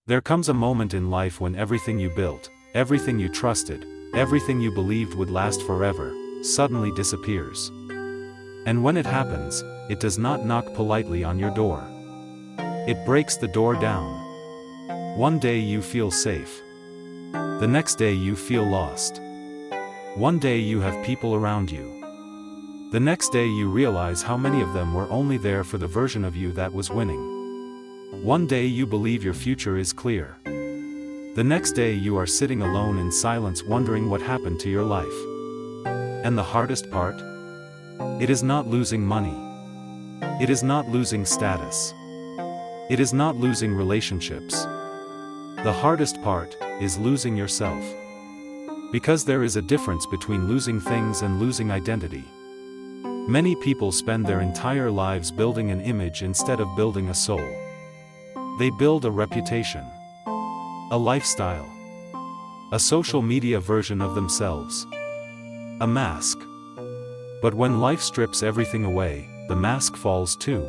There comes a moment in life when everything you built, everything you trusted, everything you believed would last forever, suddenly disappears. And when it happens, it does not knock politely on your door. It breaks the door down. One day you feel safe. The next day you feel lost. One day you have people around you. The next day you realize how many of them were only there for the version of you that was winning. One day you believe your future is clear. The next day you are sitting alone in silence wondering what happened to your life. And the hardest part? It is not losing money. It is not losing status. It is not losing relationships. The hardest part is losing yourself. Because there is a difference between losing things and losing identity. Many people spend their entire lives building an image instead of building a soul. They build a reputation, a lifestyle, a social media version of themselves, a mask. But when life strips everything away, the mask falls too.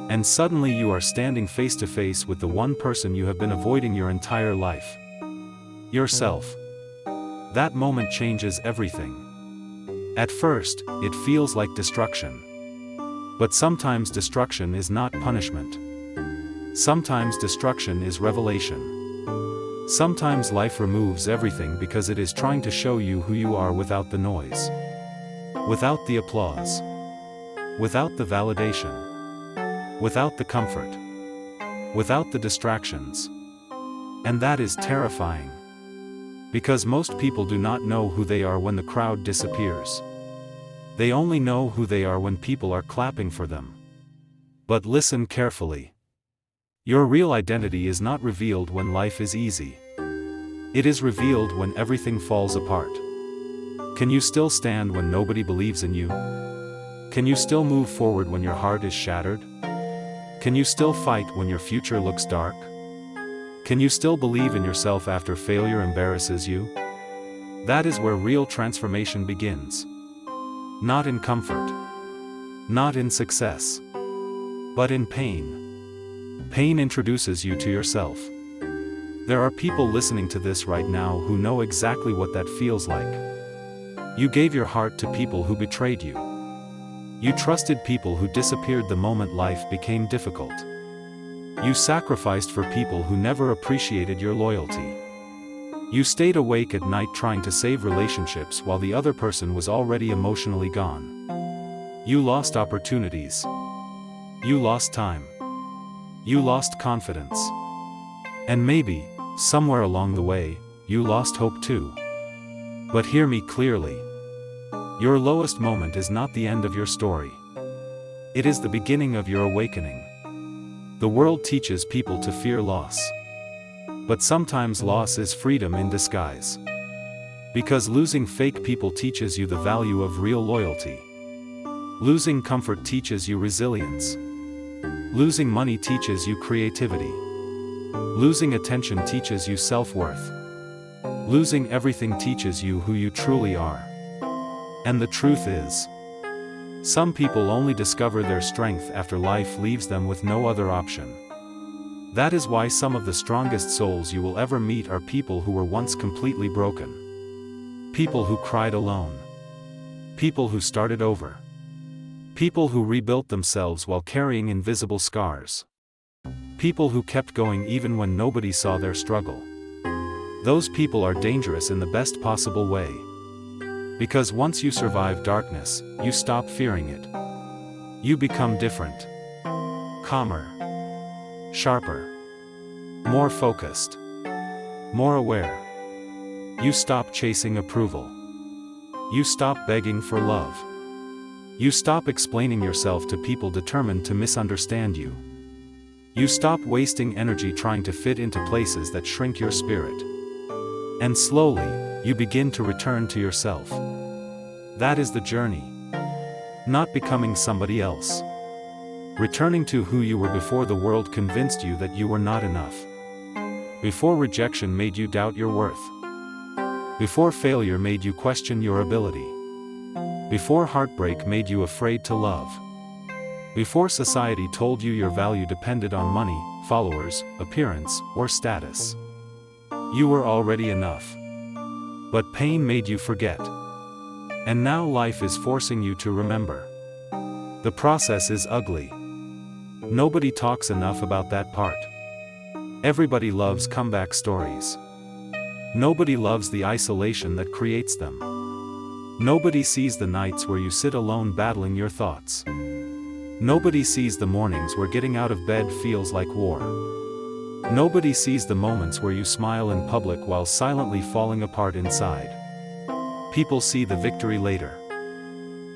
And suddenly you are standing face to face with the one person you have been avoiding your entire life. Yourself. That moment changes everything. At first, it feels like destruction. But sometimes destruction is not punishment. Sometimes destruction is revelation. Sometimes life removes everything because it is trying to show you who you are without the noise. Without the applause. Without the validation. Without the comfort. Without the distractions. And that is terrifying. Because most people do not know who they are when the crowd disappears. They only know who they are when people are clapping for them. But listen carefully. Your real identity is not revealed when life is easy. It is revealed when everything falls apart. Can you still stand when nobody believes in you? Can you still move forward when your heart is shattered? Can you still fight when your future looks dark? Can you still believe in yourself after failure embarrasses you? That is where real transformation begins. Not in comfort. Not in success. But in pain. Pain introduces you to yourself. There are people listening to this right now who know exactly what that feels like. You gave your heart to people who betrayed you. You trusted people who disappeared the moment life became difficult. You sacrificed for people who never appreciated your loyalty. You stayed awake at night trying to save relationships while the other person was already emotionally gone. You lost opportunities. You lost time. You lost confidence. And maybe, somewhere along the way, you lost hope too. But hear me clearly. Your lowest moment is not the end of your story. It is the beginning of your awakening. The world teaches people to fear loss. But sometimes loss is freedom in disguise. Because losing fake people teaches you the value of real loyalty. Losing comfort teaches you resilience. Losing money teaches you creativity. Losing attention teaches you self-worth. Losing everything teaches you who you truly are. And the truth is, some people only discover their strength after life leaves them with no other option. That is why some of the strongest souls you will ever meet are people who were once completely broken. People who cried alone. People who started over. People who rebuilt themselves while carrying invisible scars. People who kept going even when nobody saw their struggle. Those people are dangerous in the best possible way. Because once you survive darkness, you stop fearing it. You become different. Calmer. Sharper. More focused. More aware. You stop chasing approval. You stop begging for love. You stop explaining yourself to people determined to misunderstand you. You stop wasting energy trying to fit into places that shrink your spirit. And slowly, you begin to return to yourself. That is the journey. Not becoming somebody else. Returning to who you were before the world convinced you that you were not enough. Before rejection made you doubt your worth. Before failure made you question your ability. Before heartbreak made you afraid to love. Before society told you your value depended on money, followers, appearance, or status. You were already enough. But pain made you forget. And now life is forcing you to remember. The process is ugly. Nobody talks enough about that part. Everybody loves comeback stories. Nobody loves the isolation that creates them. Nobody sees the nights where you sit alone battling your thoughts. Nobody sees the mornings where getting out of bed feels like war. Nobody sees the moments where you smile in public while silently falling apart inside. People see the victory later.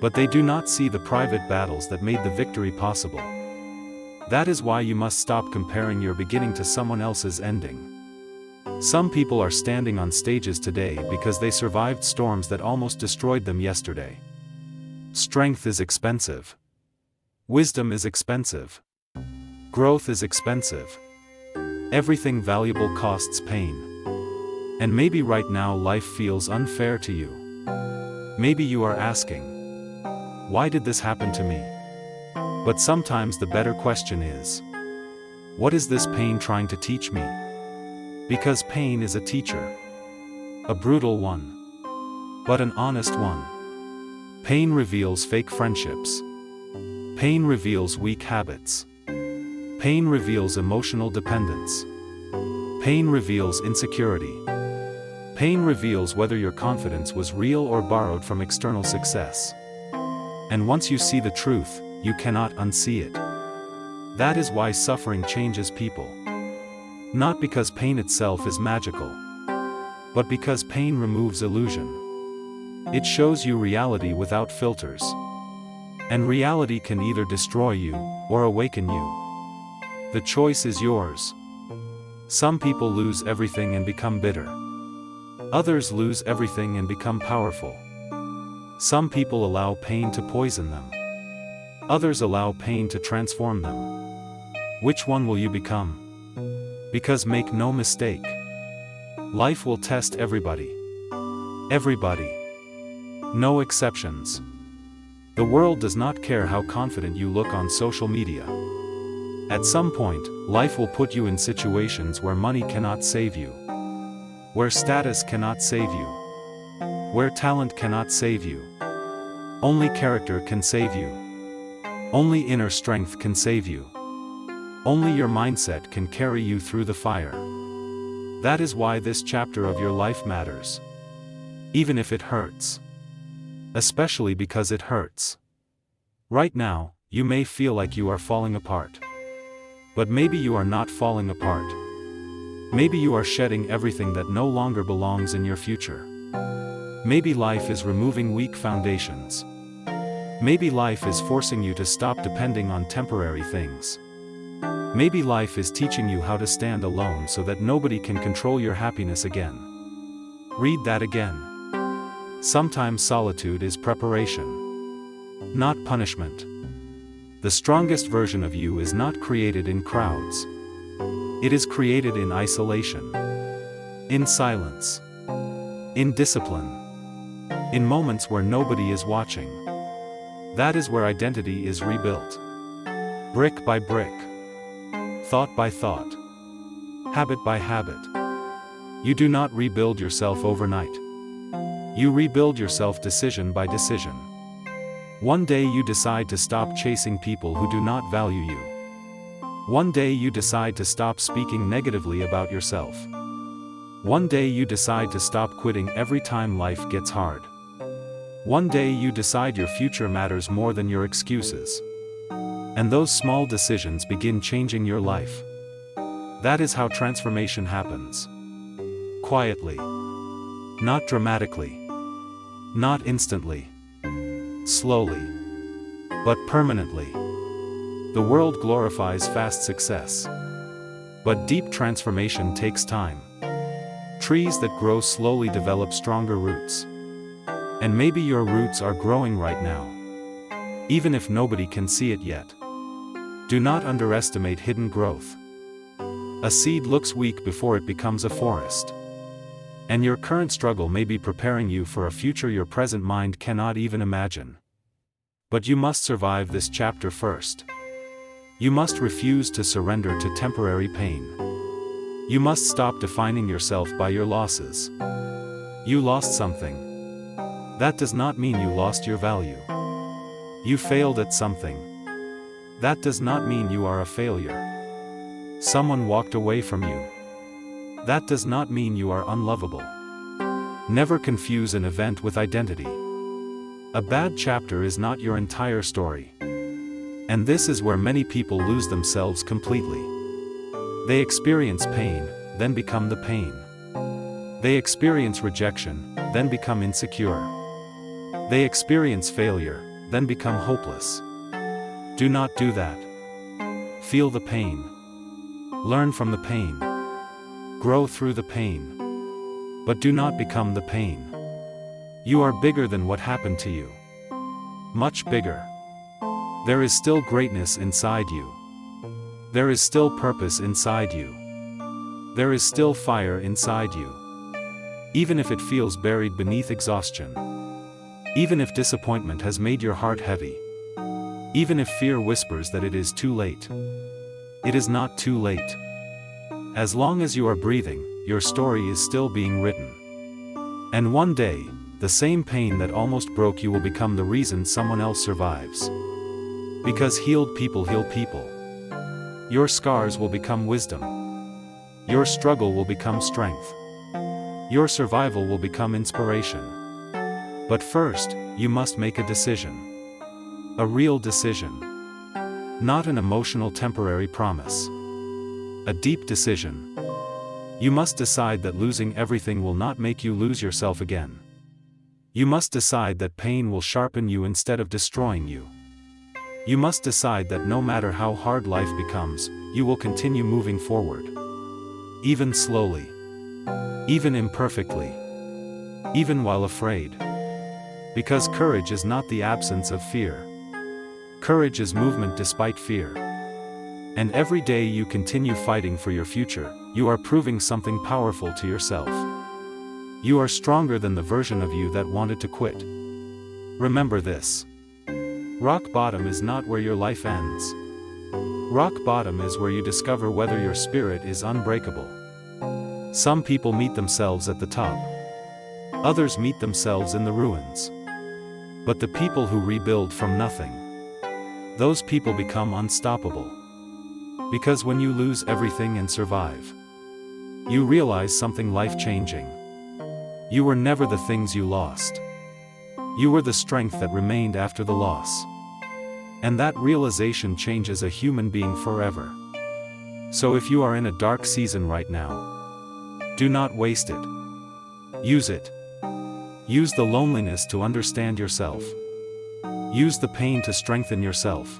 But they do not see the private battles that made the victory possible. That is why you must stop comparing your beginning to someone else's ending. Some people are standing on stages today because they survived storms that almost destroyed them yesterday. Strength is expensive. Wisdom is expensive. Growth is expensive. Everything valuable costs pain. And maybe right now life feels unfair to you. Maybe you are asking, why did this happen to me? But sometimes the better question is, what is this pain trying to teach me? Because pain is a teacher. A brutal one. But an honest one. Pain reveals fake friendships. Pain reveals weak habits. Pain reveals emotional dependence. Pain reveals insecurity. Pain reveals whether your confidence was real or borrowed from external success. And once you see the truth, you cannot unsee it. That is why suffering changes people. Not because pain itself is magical, but because pain removes illusion. It shows you reality without filters. And reality can either destroy you, or awaken you. The choice is yours. Some people lose everything and become bitter. Others lose everything and become powerful. Some people allow pain to poison them. Others allow pain to transform them. Which one will you become? Because make no mistake, life will test everybody. Everybody. No exceptions. The world does not care how confident you look on social media. At some point, life will put you in situations where money cannot save you. Where status cannot save you. Where talent cannot save you. Only character can save you. Only inner strength can save you. Only your mindset can carry you through the fire. That is why this chapter of your life matters. Even if it hurts. Especially because it hurts. Right now, you may feel like you are falling apart. But maybe you are not falling apart. Maybe you are shedding everything that no longer belongs in your future. Maybe life is removing weak foundations. Maybe life is forcing you to stop depending on temporary things. Maybe life is teaching you how to stand alone so that nobody can control your happiness again. Read that again. Sometimes solitude is preparation, not punishment. The strongest version of you is not created in crowds. It is created in isolation, in silence, in discipline, in moments where nobody is watching. That is where identity is rebuilt. Brick by brick. Thought by thought. Habit by habit. You do not rebuild yourself overnight. You rebuild yourself decision by decision. One day you decide to stop chasing people who do not value you. One day you decide to stop speaking negatively about yourself. One day you decide to stop quitting every time life gets hard. One day you decide your future matters more than your excuses. And those small decisions begin changing your life. That is how transformation happens. Quietly. Not dramatically. Not instantly. Slowly. But permanently. The world glorifies fast success. But deep transformation takes time. Trees that grow slowly develop stronger roots. And maybe your roots are growing right now. Even if nobody can see it yet. Do not underestimate hidden growth. A seed looks weak before it becomes a forest. And your current struggle may be preparing you for a future your present mind cannot even imagine. But you must survive this chapter first. You must refuse to surrender to temporary pain. You must stop defining yourself by your losses. You lost something. That does not mean you lost your value. You failed at something. That does not mean you are a failure. Someone walked away from you. That does not mean you are unlovable. Never confuse an event with identity. A bad chapter is not your entire story. And this is where many people lose themselves completely. They experience pain, then become the pain. They experience rejection, then become insecure. They experience failure, then become hopeless. Do not do that. Feel the pain. Learn from the pain. Grow through the pain. But do not become the pain. You are bigger than what happened to you. Much bigger. There is still greatness inside you. There is still purpose inside you. There is still fire inside you. Even if it feels buried beneath exhaustion. Even if disappointment has made your heart heavy. Even if fear whispers that it is too late. It is not too late. As long as you are breathing, your story is still being written. And one day, the same pain that almost broke you will become the reason someone else survives. Because healed people heal people. Your scars will become wisdom. Your struggle will become strength. Your survival will become inspiration. But first, you must make a decision. A real decision. Not an emotional temporary promise. A deep decision. You must decide that losing everything will not make you lose yourself again. You must decide that pain will sharpen you instead of destroying you. You must decide that no matter how hard life becomes, you will continue moving forward. Even slowly. Even imperfectly. Even while afraid. Because courage is not the absence of fear. Courage is movement despite fear. And every day you continue fighting for your future, you are proving something powerful to yourself. You are stronger than the version of you that wanted to quit. Remember this. Rock bottom is not where your life ends. Rock bottom is where you discover whether your spirit is unbreakable. Some people meet themselves at the top. Others meet themselves in the ruins. But the people who rebuild from nothing, those people become unstoppable. Because when you lose everything and survive, you realize something life-changing. You were never the things you lost. You were the strength that remained after the loss. And that realization changes a human being forever. So if you are in a dark season right now, do not waste it. Use it. Use the loneliness to understand yourself. Use the pain to strengthen yourself.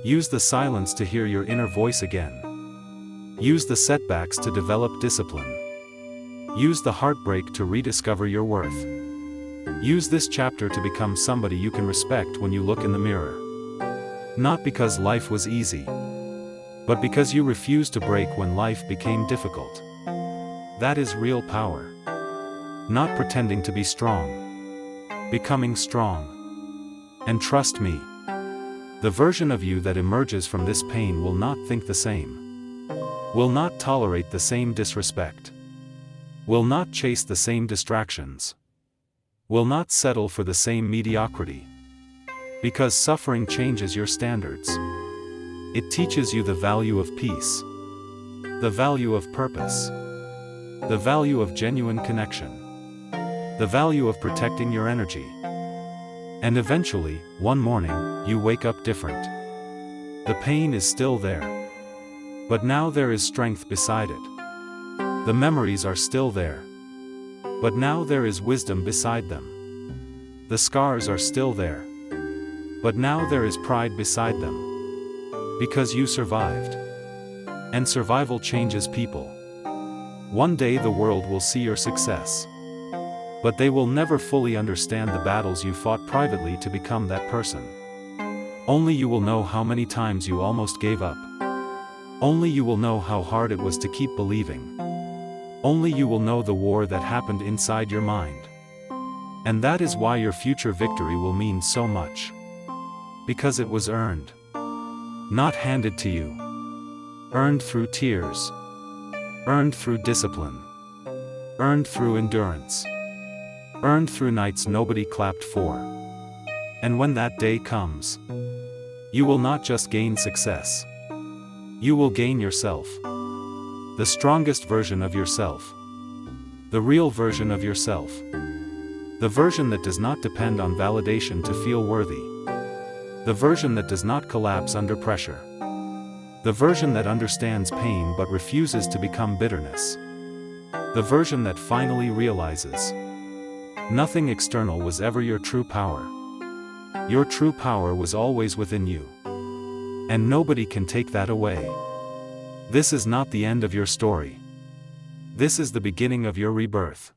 Use the silence to hear your inner voice again. Use the setbacks to develop discipline. Use the heartbreak to rediscover your worth. Use this chapter to become somebody you can respect when you look in the mirror. Not because life was easy, but because you refused to break when life became difficult. That is real power. Not pretending to be strong. Becoming strong. And trust me, the version of you that emerges from this pain will not think the same. Will not tolerate the same disrespect. Will not chase the same distractions. Will not settle for the same mediocrity. Because suffering changes your standards. It teaches you the value of peace. The value of purpose. The value of genuine connection. The value of protecting your energy. And eventually, one morning, you wake up different. The pain is still there. But now there is strength beside it. The memories are still there. But now there is wisdom beside them. The scars are still there. But now there is pride beside them. Because you survived. And survival changes people. One day the world will see your success. But they will never fully understand the battles you fought privately to become that person. Only you will know how many times you almost gave up. Only you will know how hard it was to keep believing. Only you will know the war that happened inside your mind. And that is why your future victory will mean so much. Because it was earned. Not handed to you. Earned through tears. Earned through discipline. Earned through endurance. Earned through nights nobody clapped for. And when that day comes, you will not just gain success. You will gain yourself. The strongest version of yourself. The real version of yourself. The version that does not depend on validation to feel worthy. The version that does not collapse under pressure. The version that understands pain but refuses to become bitterness. The version that finally realizes nothing external was ever your true power. Your true power was always within you. And nobody can take that away. This is not the end of your story. This is the beginning of your rebirth.